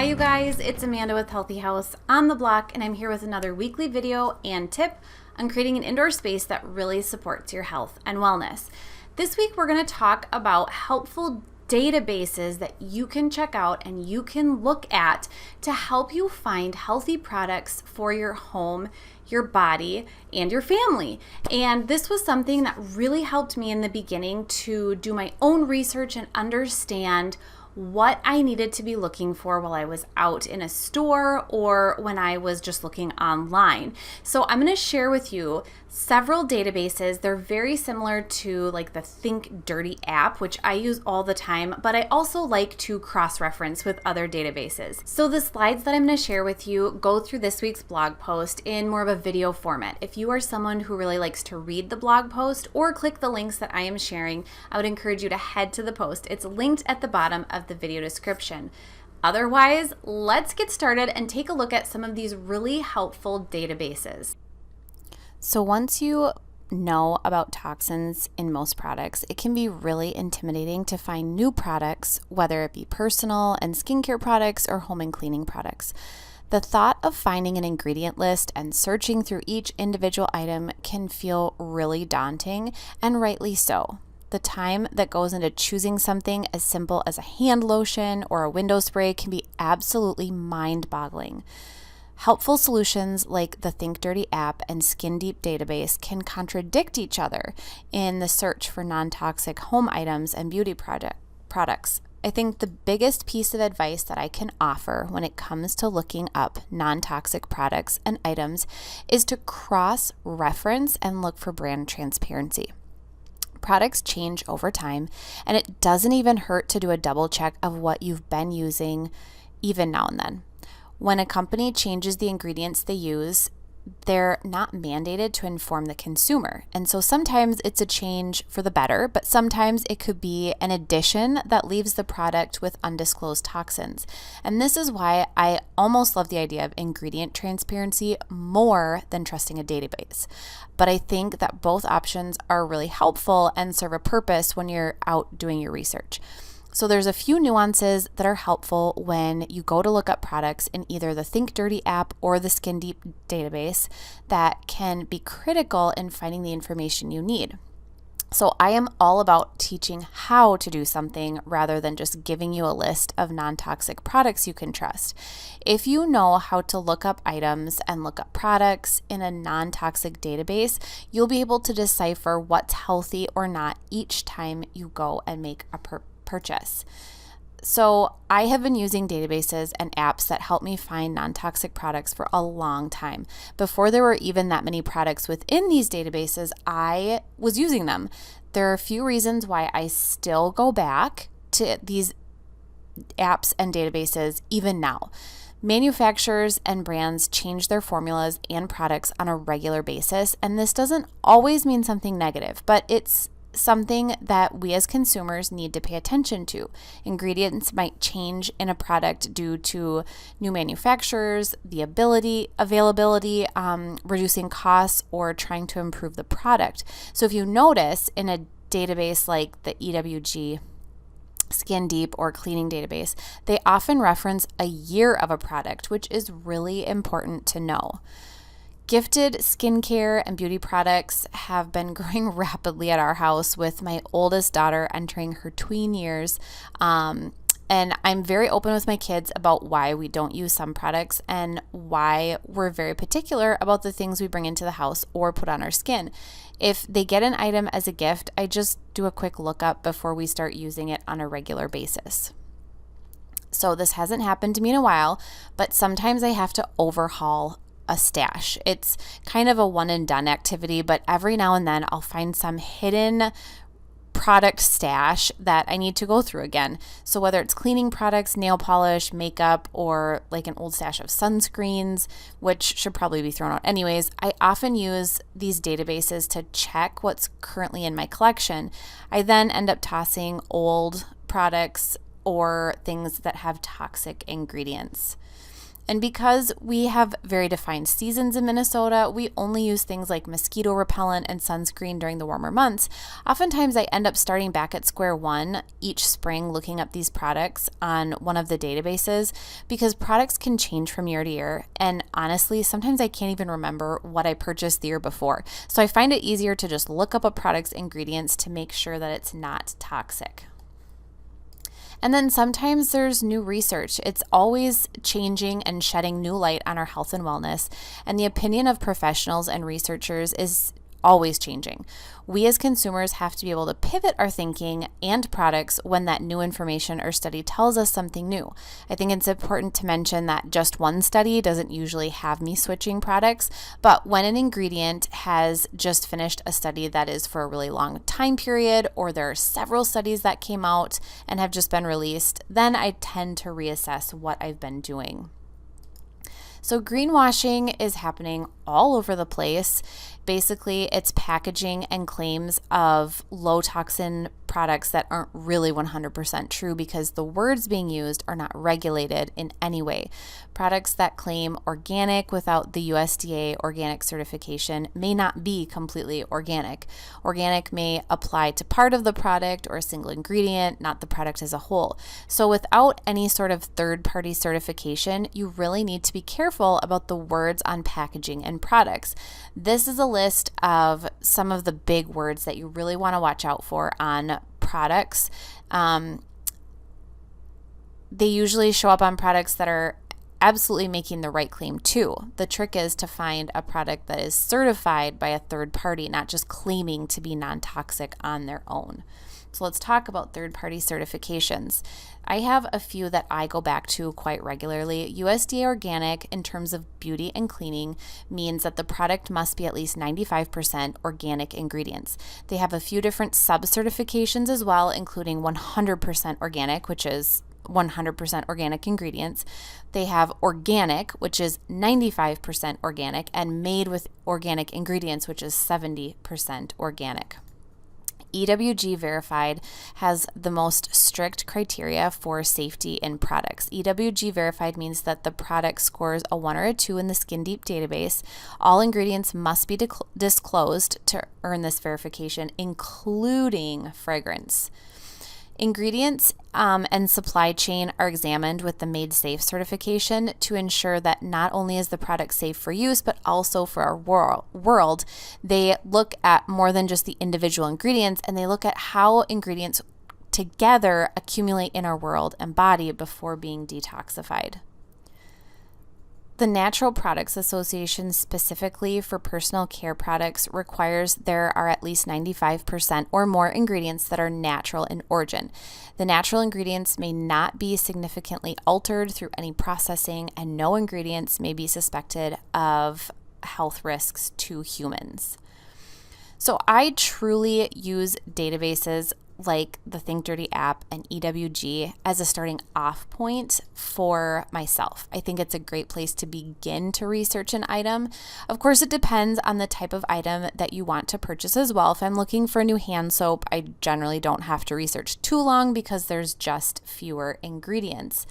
you guys, it's Amanda with Healthy House on the block, and I'm here with another weekly video and tip on creating an indoor space that really supports your health and wellness. This week we're going to talk about helpful databases that you can check out and you can look at to help you find healthy products for your home, your body, and your family. And this was something that really helped me in the beginning to do my own research and understand what I needed to be looking for while I was out in a store or when I was just looking online. So I'm going to share with you several databases. They're very similar to like the Think Dirty app, which I use all the time, but I also like to cross-reference with other databases. So the slides that I'm going to share with you go through this week's blog post in more of a video format. If you are someone who really likes to read the blog post or click the links that I am sharing, I would encourage you to head to the post. It's linked at the bottom of the video description. Otherwise, let's get started and take a look at some of these really helpful databases. So once you know about toxins in most products, it can be really intimidating to find new products, whether it be personal and skincare products or home and cleaning products. The thought of finding an ingredient list and searching through each individual item can feel really daunting, and rightly so. The time that goes into choosing something as simple as a hand lotion or a window spray can be absolutely mind-boggling. Helpful solutions like the Think Dirty app and Skin Deep database can contradict each other in the search for non-toxic home items and beauty products. I think the biggest piece of advice that I can offer when it comes to looking up non-toxic products and items is to cross-reference and look for brand transparency. Products change over time, and it doesn't even hurt to do a double check of what you've been using even now and then. When a company changes the ingredients they use, they're not mandated to inform the consumer. And so sometimes it's a change for the better, but sometimes it could be an addition that leaves the product with undisclosed toxins. And this is why I almost love the idea of ingredient transparency more than trusting a database. But I think that both options are really helpful and serve a purpose when you're out doing your research. So there's a few nuances that are helpful when you go to look up products in either the Think Dirty app or the Skin Deep database that can be critical in finding the information you need. So I am all about teaching how to do something rather than just giving you a list of non-toxic products you can trust. If you know how to look up items and look up products in a non-toxic database, you'll be able to decipher what's healthy or not each time you go and make a purchase. So I have been using databases and apps that help me find non-toxic products for a long time. Before there were even that many products within these databases, I was using them. There are a few reasons why I still go back to these apps and databases even now. Manufacturers and brands change their formulas and products on a regular basis, and this doesn't always mean something negative, but it's something that we as consumers need to pay attention to. Ingredients might change in a product due to new manufacturers, the availability, reducing costs, or trying to improve the product. So if you notice in a database like the EWG, Skin Deep, or cleaning database, they often reference a year of a product, which is really important to know. Gifted skincare and beauty products have been growing rapidly at our house with my oldest daughter entering her tween years. And I'm very open with my kids about why we don't use some products and why we're very particular about the things we bring into the house or put on our skin. If they get an item as a gift, I just do a quick lookup before we start using it on a regular basis. So this hasn't happened to me in a while, but sometimes I have to overhaul a stash. It's kind of a one and done activity, but every now and then I'll find some hidden product stash that I need to go through again. So whether it's cleaning products, nail polish, makeup, or like an old stash of sunscreens, which should probably be thrown out anyways, I often use these databases to check what's currently in my collection. I then end up tossing old products or things that have toxic ingredients. And because we have very defined seasons in Minnesota, we only use things like mosquito repellent and sunscreen during the warmer months. Oftentimes I end up starting back at square one each spring looking up these products on one of the databases because products can change from year to year. And honestly, sometimes I can't even remember what I purchased the year before. So I find it easier to just look up a product's ingredients to make sure that it's not toxic. And then sometimes there's new research. It's always changing and shedding new light on our health and wellness. And the opinion of professionals and researchers is always changing. We as consumers have to be able to pivot our thinking and products when that new information or study tells us something new. I think it's important to mention that just one study doesn't usually have me switching products, but when an ingredient has just finished a study that is for a really long time period, or there are several studies that came out and have just been released, then I tend to reassess what I've been doing. So greenwashing is happening all over the place. Basically, it's packaging and claims of low toxin products that aren't really 100% true because the words being used are not regulated in any way. Products that claim organic without the USDA organic certification may not be completely organic. Organic may apply to part of the product or a single ingredient, not the product as a whole. So without any sort of third-party certification, you really need to be careful about the words on packaging and products. This is a list of some of the big words that you really want to watch out for on products. They usually show up on products that are absolutely making the right claim too. The trick is to find a product that is certified by a third party, not just claiming to be non-toxic on their own. So let's talk about third-party certifications. I have a few that I go back to quite regularly. USDA Organic, in terms of beauty and cleaning, means that the product must be at least 95% organic ingredients. They have a few different sub-certifications as well, including 100% organic, which is 100% organic ingredients. They have organic, which is 95% organic, and made with organic ingredients, which is 70% organic. EWG Verified has the most strict criteria for safety in products. EWG Verified means that the product scores a 1 or a 2 in the Skin Deep database. All ingredients must be disclosed to earn this verification, including fragrance. Ingredients and supply chain are examined with the Made Safe certification to ensure that not only is the product safe for use, but also for our world. They look at more than just the individual ingredients, and they look at how ingredients together accumulate in our world and body before being detoxified. The Natural Products Association, specifically for personal care products, requires there are at least 95% or more ingredients that are natural in origin. The natural ingredients may not be significantly altered through any processing, and no ingredients may be suspected of health risks to humans. So I truly use databases like the Think Dirty app and EWG as a starting off point for myself. I think it's a great place to begin to research an item. Of course, it depends on the type of item that you want to purchase as well. If I'm looking for a new hand soap, I generally don't have to research too long because there's just fewer ingredients.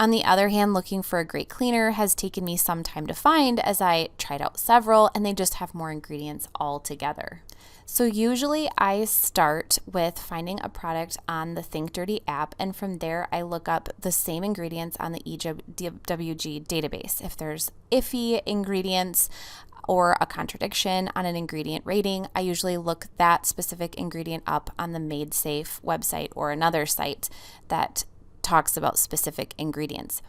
On the other hand, looking for a great cleaner has taken me some time to find as I tried out several and they just have more ingredients altogether. So usually I start with finding a product on the Think Dirty app, and from there I look up the same ingredients on the EWG database. If there's iffy ingredients or a contradiction on an ingredient rating, I usually look that specific ingredient up on the Made Safe website or another site that talks about specific ingredients.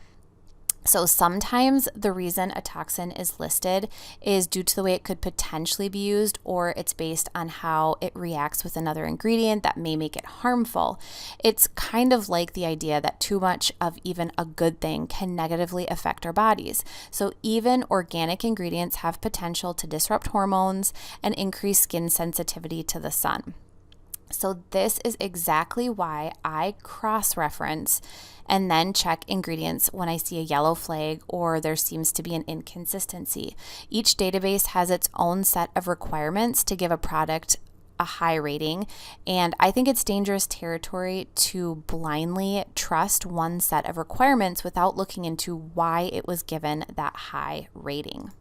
So sometimes the reason a toxin is listed is due to the way it could potentially be used, or it's based on how it reacts with another ingredient that may make it harmful. It's kind of like the idea that too much of even a good thing can negatively affect our bodies. So even organic ingredients have potential to disrupt hormones and increase skin sensitivity to the sun. So this is exactly why I cross-reference and then check ingredients when I see a yellow flag or there seems to be an inconsistency. Each database has its own set of requirements to give a product a high rating, and I think it's dangerous territory to blindly trust one set of requirements without looking into why it was given that high rating.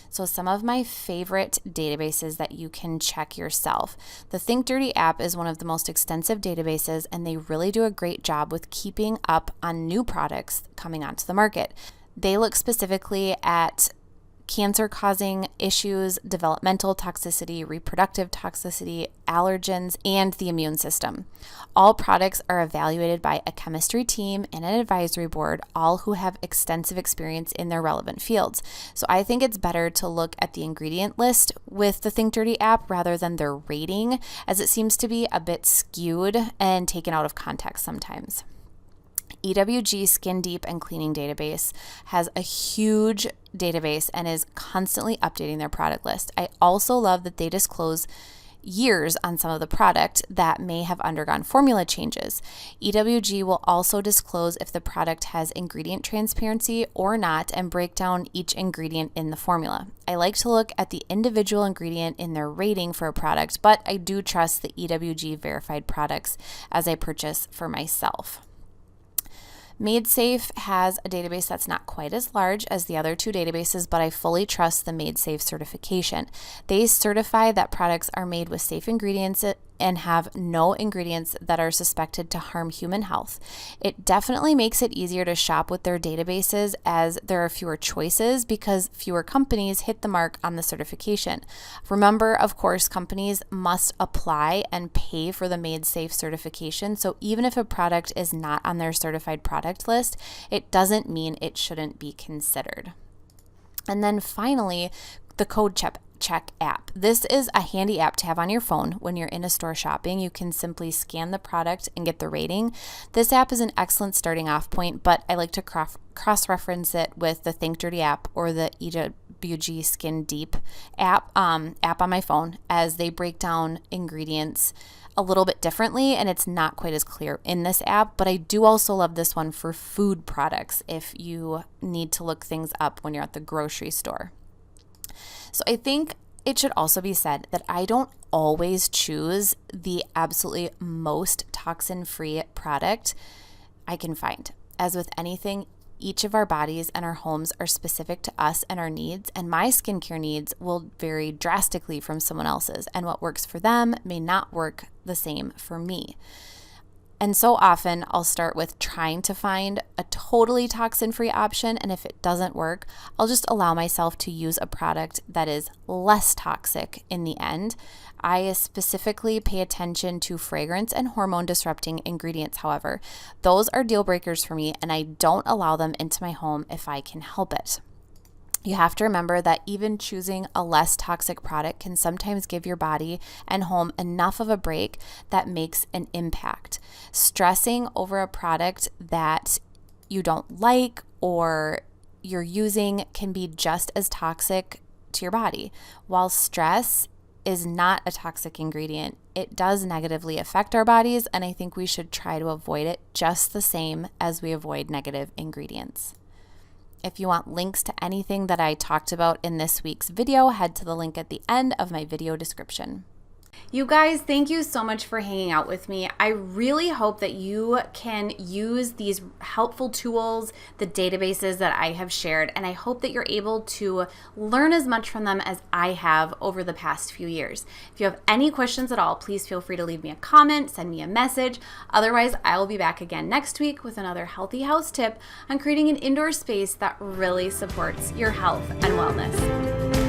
So some of my favorite databases that you can check yourself. The Think Dirty app is one of the most extensive databases, and they really do a great job with keeping up on new products coming onto the market. They look specifically at cancer-causing issues, developmental toxicity, reproductive toxicity, allergens, and the immune system. All products are evaluated by a chemistry team and an advisory board, all who have extensive experience in their relevant fields. So I think it's better to look at the ingredient list with the Think Dirty app rather than their rating, as it seems to be a bit skewed and taken out of context sometimes. EWG Skin Deep and Cleaning Database has a huge database and is constantly updating their product list. I also love that they disclose years on some of the product that may have undergone formula changes. EWG will also disclose if the product has ingredient transparency or not and break down each ingredient in the formula. I like to look at the individual ingredient in their rating for a product, but I do trust the EWG verified products as I purchase for myself. MadeSafe has a database that's not quite as large as the other two databases, but I fully trust the MadeSafe certification. They certify that products are made with safe ingredients and have no ingredients that are suspected to harm human health. It definitely makes it easier to shop with their databases as there are fewer choices because fewer companies hit the mark on the certification. Remember, of course, companies must apply and pay for the MadeSafe certification, so even if a product is not on their certified product list, it doesn't mean it shouldn't be considered. And then finally, the Code Check app. This is a handy app to have on your phone when you're in a store shopping. You can simply scan the product and get the rating. This app is an excellent starting off point, but I like to cross-reference it with the Think Dirty app or the EWG Skin Deep app on my phone, as they break down ingredients a little bit differently and it's not quite as clear in this app. But I do also love this one for food products if you need to look things up when you're at the grocery store. So I think it should also be said that I don't always choose the absolutely most toxin-free product I can find. As with anything, each of our bodies and our homes are specific to us and our needs, and my skincare needs will vary drastically from someone else's, and what works for them may not work the same for me. And so often I'll start with trying to find a totally toxin-free option, and if it doesn't work, I'll just allow myself to use a product that is less toxic in the end. I specifically pay attention to fragrance and hormone disrupting ingredients, however. Those are deal breakers for me, and I don't allow them into my home if I can help it. You have to remember that even choosing a less toxic product can sometimes give your body and home enough of a break that makes an impact. Stressing over a product that you don't like or you're using can be just as toxic to your body. While stress is not a toxic ingredient, it does negatively affect our bodies, and I think we should try to avoid it just the same as we avoid negative ingredients. If you want links to anything that I talked about in this week's video, head to the link at the end of my video description. You guys, thank you so much for hanging out with me. I really hope that you can use these helpful tools, the databases that I have shared, and I hope that you're able to learn as much from them as I have over the past few years. If you have any questions at all, please feel free to leave me a comment, send me a message. Otherwise, I will be back again next week with another healthy house tip on creating an indoor space that really supports your health and wellness.